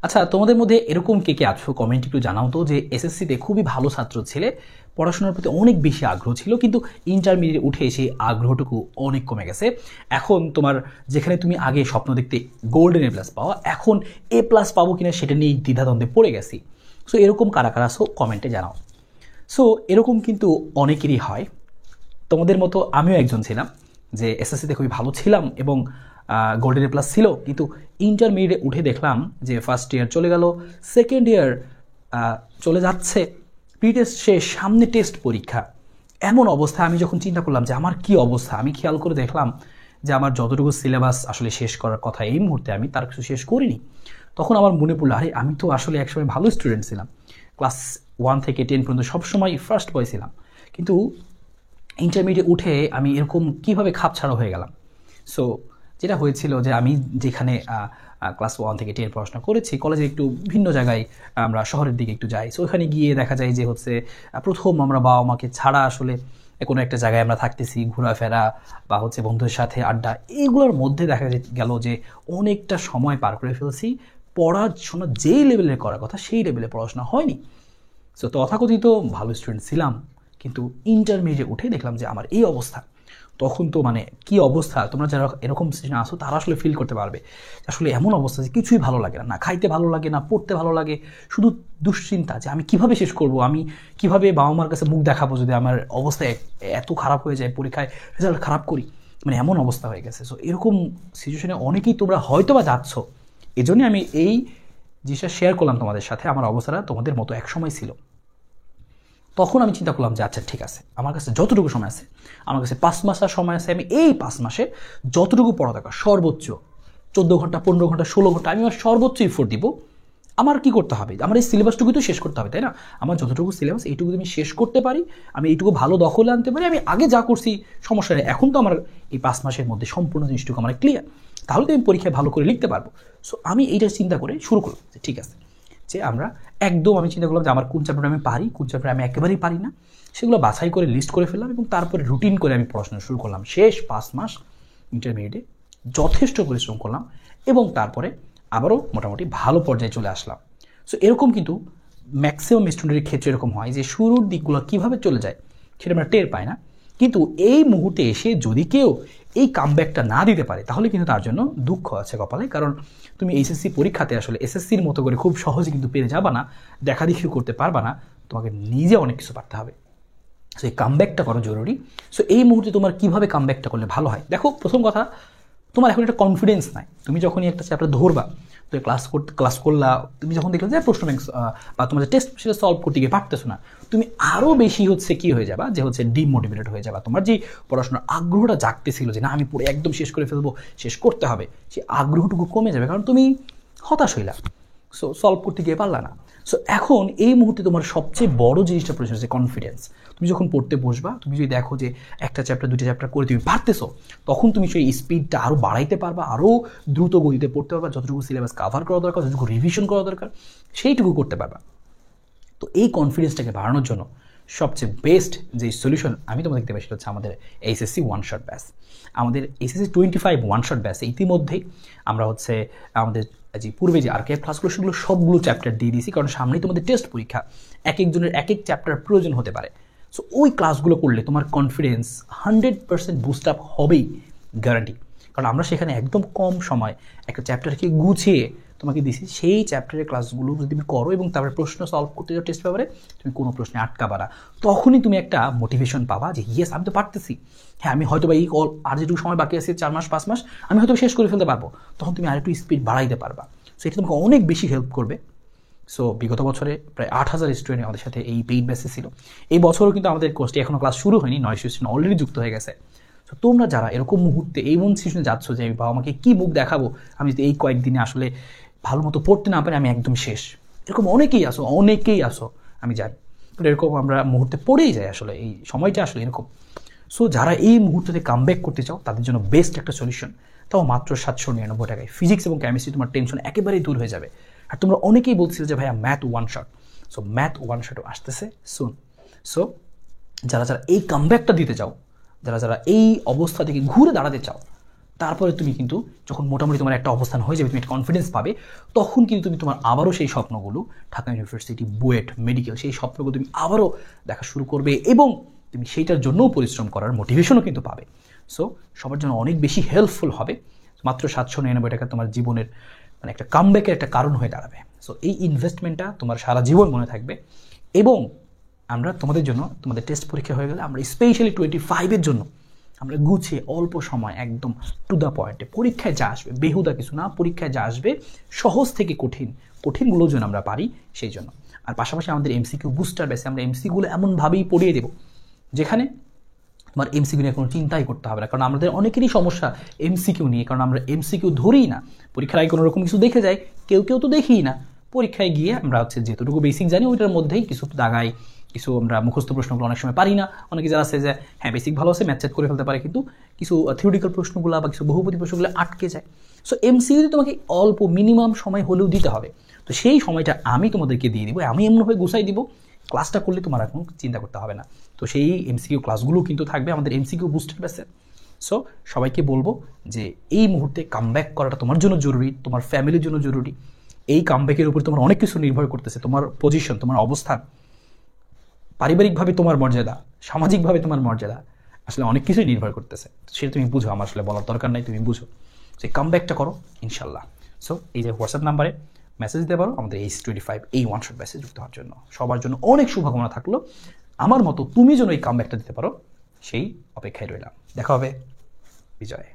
আচ্ছা, তোমাদের মধ্যে এরকম কে কে আছো কমেন্ট একটু জানাও তো যে এসএসসিতে খুবই ভালো ছাত্র ছিলে, পড়াশোনার প্রতি অনেক বেশি আগ্রহ ছিল, কিন্তু ইন্টারমিডিয়েট উঠে এসে আগ্রহটুকু অনেক কমে গেছে। এখন তোমার যেখানে তুমি আগে স্বপ্ন দেখতে গোল্ডেন A+ পাওয়া, এখন A+ পাবো কিনা সেটা নিয়ে দ্বিধাদ্বন্দ্বে পড়ে গেছি। সো এরকম কারা কারা আছো কমেন্টে জানাও। সো এরকম কিন্তু অনেকেরই হয়, তোমাদের মতো আমিও একজন ছিলাম যে এসএসসিতে খুবই ভালো ছিলাম এবং গোল্ডেন A+ ছিল, কিন্তু ইন্টারমিডিয়েটে উঠে দেখলাম যে ফার্স্ট ইয়ার চলে গেল, সেকেন্ড ইয়ার চলে যাচ্ছে, প্রি টেস্ট শেষ, সামনে টেস্ট পরীক্ষা। এমন অবস্থায় আমি যখন চিন্তা করলাম যে আমার কি অবস্থা, আমি খেয়াল করে দেখলাম যে আমার যতটুকু সিলেবাস আসলে শেষ করার কথা এই মুহূর্তে আমি তার কিছু শেষ করিনি। তখন আমার মনে পড়লো, আরে আমি তো আসলে একসময় ভালো স্টুডেন্ট ছিলাম, ক্লাস 1 থেকে 10 পর্যন্ত সবসময় ফার্স্ট বয় ছিলাম, কিন্তু ইন্টারমিডিয়েট উঠে আমি এরকম কীভাবে খাপছাড়া হয়ে গেলাম। সো যেটা হয়েছিল যে আমি যেখানে ক্লাস 1 থেকে 10 পড়াশোনা করেছি, কলেজে একটু ভিন্ন জায়গায় আমরা শহরের দিকে একটু যাই। সো ওখানে গিয়ে দেখা যায় যে হচ্ছে প্রথম আমরা বাবা মাকে ছাড়া আসলে কোনো একটা জায়গায় আমরা থাকতেছি, ঘোরাফেরা বা হচ্ছে বন্ধুদের সাথে আড্ডা, এইগুলোর মধ্যে দেখা গেল যে অনেকটা সময় পার করে ফেলছি, পড়াশোনা যেই লেভেলে করার কথা সেই লেভেলে পড়াশোনা হয়নি। সো তথাকথিত ভালো স্টুডেন্ট ছিলাম, কিন্তু ইন্টারমিডিয়েট উঠে দেখলাম যে আমার এই অবস্থা। তখন তো মানে কি অবস্থা, তোমরা যারা এরকম সিচুয়েশনে আসো তারা আসলে ফিল করতে পারবে। আসলে এমন অবস্থা যে কিছুই ভালো লাগে না, না খাইতে ভালো লাগে, না পড়তে ভালো লাগে, শুধু দুশ্চিন্তা যে আমি কিভাবে শেষ করব, আমি কিভাবে বাবা মার কাছে মুখ দেখাবো যদি আমার অবস্থা এত খারাপ হয়ে যায়, পরীক্ষায় রেজাল্ট খারাপ করি, মানে এমন অবস্থা হয়ে গেছে। সো এরকম সিচুয়েশনে অনেকেই তোমরা হয়তো বা যাচ্ছ, এই জন্যই আমি এই জিনিসটা শেয়ার করলাম তোমাদের সাথে। আমার অবস্থাটা তোমাদের মতো এক সময় ছিল। তখন আমি চিন্তা করলাম যে আচ্ছা ঠিক আছে, আমার কাছে যতটুকু সময় আছে, আমার কাছে 5 মাসের সময় আছে, আমি এই 5 মাসে যতটুকু পড়া দরকার সর্বোচ্চ 14 ঘন্টা, 15 ঘন্টা, 16 ঘন্টা আমি আমার সর্বোচ্চ এফোর্ট দিব। আমার কি করতে হবে, আমার এই সিলেবাসটুকুই তো শেষ করতে হবে, তাই না? আমার যতটুকু সিলেবাস এইটুকু আমি শেষ করতে পারি, আমি এইটুকু ভালো দখলে আনতে পারি, আমি আগে যা করছি সমস্যা নেই, এখন তো আমার এই 5 মাসের মধ্যে সম্পূর্ণ জিনিসটুকু আমার ক্লিয়ার, তাহলে তো আমি পরীক্ষায় ভালো করে লিখতে পারবো। সো আমি এইটা চিন্তা করে শুরু করলাম যে ঠিক আছে, যে আমরা একদম আমি চিন্তা করলাম যে আমার কোন চ্যাপ্টার আমি পারি, কোন চ্যাপ্টার আমি একেবারেই পারি না, সেগুলো বাছাই করে লিস্ট করে ফেললাম এবং তারপরে রুটিন করে আমি পড়াশোনা শুরু করলাম। শেষ 5 মাস ইন্টারমিডিয়েটে যথেষ্ট পরিশ্রম করলাম এবং তারপরে আবারও মোটামুটি ভালো পর্যায়ে চলে আসলাম। সো এরকম কিন্তু ম্যাক্সিমাম স্টুডেন্টের ক্ষেত্রে এরকম হয় যে শুরুর দিকগুলো কীভাবে চলে যায় সেটা আমরা টের পাই না, কিন্তু এই মুহূর্তে এসে যদি কেউ এই কামব্যাকটা না দিতে পারে তাহলে কিন্তু তার জন্য দুঃখ আছে কপালে। কারণ তুমি এইচএসসি পরীক্ষাতে আসলে এসএসসির মতো করে খুব সহজে কিন্তু পেরে যাবা না, দেখাদেখি করতে পারবা না, তোমাকে নিজে অনেক কিছু পারতে হবে। সো এই কামব্যাকটা করা জরুরি। সো এই মুহূর্তে তোমার কীভাবে কামব্যাকটা করলে ভালো হয়, দেখো প্রথম কথা, তোমার এখন একটা কনফিডেন্স নাই। তুমি যখনই একটা চ্যাপ্টার ধরবা, তো ক্লাস করলা, তুমি যখন দেখলে যে প্রশ্ন ব্যাংক বা তোমার যে টেস্ট সেটা সলভ করতে গিয়ে পারতেছো না, তুমি আরও বেশি হচ্ছে কি হয়ে যাবা, যে হচ্ছে ডিমোটিভেটেড হয়ে যাবা। তোমার যে পড়াশোনার আগ্রহটা জাগতেছিল যে না আমি পড়ে একদম শেষ করে ফেলবো, শেষ করতে হবে, সেই আগ্রহটুকু কমে যাবে, কারণ তুমি হতাশ হইলা, সো সলভ করতে গিয়ে পারলা না। সো এখন এই মুহূর্তে তোমার সবচেয়ে বড় জিনিসটা প্রয়োজন হচ্ছে কনফিডেন্স। তুমি যখন পড়তে বসবা, তুমি যদি দেখো যে একটা চ্যাপ্টার দুটো চ্যাপ্টার করে তুমি পারতেছো, তখন তুমি সেই স্পিডটা আরও বাড়াইতে পারবা, আরও দ্রুত গতিতে পড়তে পারবা, যতটুকু সিলেবাস কাভার করা দরকার, যতটুকু রিভিশন করা দরকার সেইটুকু করতে পারবা। তো এই কনফিডেন্সটাকে বাড়ানোর জন্য সবচেয়ে বেস্ট যে সলিউশন আমি তোমাদের দেখতে পাই সেটা হচ্ছে আমাদের এইচএসসি ওয়ান শট ব্যাচ। আমাদের এইচএসসি 25 ওয়ান শট ব্যাচে ইতিমধ্যেই আমরা হচ্ছে আমাদের যে পূর্বে যে আর্কাইভ ক্লাসগুলো সেগুলো সবগুলো চ্যাপ্টার দিয়ে দিয়েছি, কারণ সামনেই তোমাদের টেস্ট পরীক্ষা, এক একজনের এক এক চ্যাপ্টার প্রয়োজন হতে পারে। সো ওই ক্লাসগুলো করলে তোমার কনফিডেন্স 100% বুস্ট আপ হবেই, গ্যারান্টি। কারণ আমরা সেখানে একদম কম সময় একটা চ্যাপ্টারকে গুছিয়ে তোমাকে দিছি, সেই চ্যাপ্টারের ক্লাসগুলো যদি তুমি করো এবং তারপরে প্রশ্ন সলভ করতে যাও টেস্ট পেপারে, তুমি কোনো প্রশ্নে আটকাবা না, তখনই তুমি একটা মোটিভেশন পাবা যে ইয়েস আমি তো পারতেছি, হ্যাঁ আমি হয়তো বা এই আর যেটুকু সময় বাকি আছে 4 মাস 5 মাস আমি হয়তো শেষ করে ফেলতে পারবো, তখন তুমি আরেকটু স্পিড বাড়াইতে পারবা। সো এটা তোমাকে অনেক বেশি হেল্প করবে। সো বিগত বছরে প্রায় 8000 স্টুডেন্ট আমাদের সাথে এই পেইড ব্যাচে ছিল। এই বছরও কিন্তু আমাদের কোর্সটি এখনও ক্লাস শুরু হয়নি, 900 স্টুডেন্ট অলরেডি যুক্ত হয়ে গেছে। তো তোমরা যারা এরকম মুহূর্তে এমন সিচুয়েশনে যাচ্ছ যে আমি বাবা মাকে কী মুখ দেখাবো, আমি যদি এই কয়েকদিনে আসলে ভালো মতো পড়তে না পারি, আমি একদম শেষ, এরকম অনেকেই আসো আমি জানি। তো এরকম আমরা মুহূর্তে পড়েই যাই, আসলে এই সময়টা আসলে এরকম। সো যারা এই মুহূর্তে কামব্যাক করতে চাও তাদের জন্য বেস্ট একটা সলিউশন, তাও মাত্র 799 টাকায়। ফিজিক্স এবং কেমিস্ট্রি তোমার টেনশন একেবারেই দূর হয়ে যাবে। আর তোমরা অনেকেই বলছিলে যে ভাইয়া math one shot, so math one শটও আসতেছে সুন। সো যারা এই কামব্যাকটা দিতে চাও, যারা এই অবস্থা থেকে ঘুরে দাঁড়াতে চাও, তারপরে তুমি কিন্তু যখন মোটামুটি তোমার একটা অবস্থান হয়ে যাবে, তুমি একটা কনফিডেন্স পাবে, তখন কিন্তু তুমি তোমার আবারও সেই স্বপ্নগুলো, ঢাকা ইউনিভার্সিটি, বুয়েট, মেডিকেল, সেই স্বপ্নগুলো তুমি আবারও দেখা শুরু করবে এবং তুমি সেইটার জন্যও পরিশ্রম করার মোটিভেশনও কিন্তু পাবে। সো সবার জন্য অনেক বেশি হেল্পফুল হবে। মাত্র 799 টাকা তোমার জীবনের মানে একটা কামব্যাকের একটা কারণ হয়ে দাঁড়াবে। সো এই ইনভেস্টমেন্টটা তোমার সারা জীবন মনে থাকবে। এবং আমরা তোমাদের জন্য, তোমাদের টেস্ট পরীক্ষা হয়ে গেলে আমরা স্পেশালি 25-এর জন্য আমরা গুছিয়ে অল্প সময় একদম টু দ্য পয়েন্টে, পরীক্ষায় যা আসবে, বেহুদা কিছু না, পরীক্ষায় যা আসবে সহজ থেকে কঠিনগুলো যেন আমরা পারি সেই জন্য। আর পাশাপাশি আমাদের এমসিকিউ বুস্টার বেসে আমরা এমসিকিউগুলো এমনভাবেই পড়িয়ে দেবো যেখানে তোমার এমসিকিউ নিয়ে কোনো চিন্তাই করতে হবে না। কারণ আমাদের অনেকেরই সমস্যা এমসিকিউ নিয়ে, কারণ আমরা এমসিকিউ ধরিই না। পরীক্ষার আগে কোনো রকম কিছু দেখে যাই, কেউ তো দেখিই না। পরীক্ষায় গিয়ে আমরা যেহেতুটুকু বেসিক জানি ওইটার মধ্যেই কিছু দাগাই, কিছু আমরা মুখস্থ প্রশ্নগুলো অনেক সময় পারি না। অনেকে যারা আছে যে হ্যাঁ বেসিক ভালো আছে, ম্যাথ করে ফেলতে পারে, কিন্তু কিছু থিওরিটিক্যাল প্রশ্নগুলো বা কিছু বহুপদী প্রশ্নগুলো আটকে যায়। সো এমসিকিউ তোমাকে অল্প মিনিমাম সময় হলেও দিতে হবে। তো সেই সময়টা আমি তোমাদেরকে দিয়ে দিব, আমি এমনভাবে গুছাই দিব, ক্লাসটা করলে তোমার এখন চিন্তা করতে হবে না। তো সেই এমসিকিউ ক্লাসগুলো কিন্তু থাকবে আমাদের এমসিকিউ বুস্টার ব্যাচে। সো সবাইকে বলবো যে এই মুহূর্তে কামব্যাক করাটা তোমার জন্য জরুরি, তোমার ফ্যামিলির জন্য জরুরি। এই কামব্যাকের উপর তোমার অনেক কিছু নির্ভর করতেছে, তোমার পজিশন, তোমার অবস্থান, পারিবারিকভাবে তোমার মর্যাদা, সামাজিকভাবে তোমার মর্যাদা, আসলে অনেক কিছুই নির্ভর করতেছে। সেটা তুমি বুঝো, আমার আসলে বলার দরকার নাই, তুমি বুঝো। সেই কামব্যাকটা করো ইনশাল্লাহ। সো এই যে হোয়াটসঅ্যাপ নাম্বারে মেসেজ দিতে পারো আমাদের ACE25 এই ওয়ান শট ব্যাচে যুক্ত হওয়ার জন্য। সবার জন্য অনেক শুভকামনা থাকলো। আমার মতো তুমি যেন এই কামব্যাকটা দিতে পারো সেই অপেক্ষায় রইলাম। দেখা হবে। বিজয়।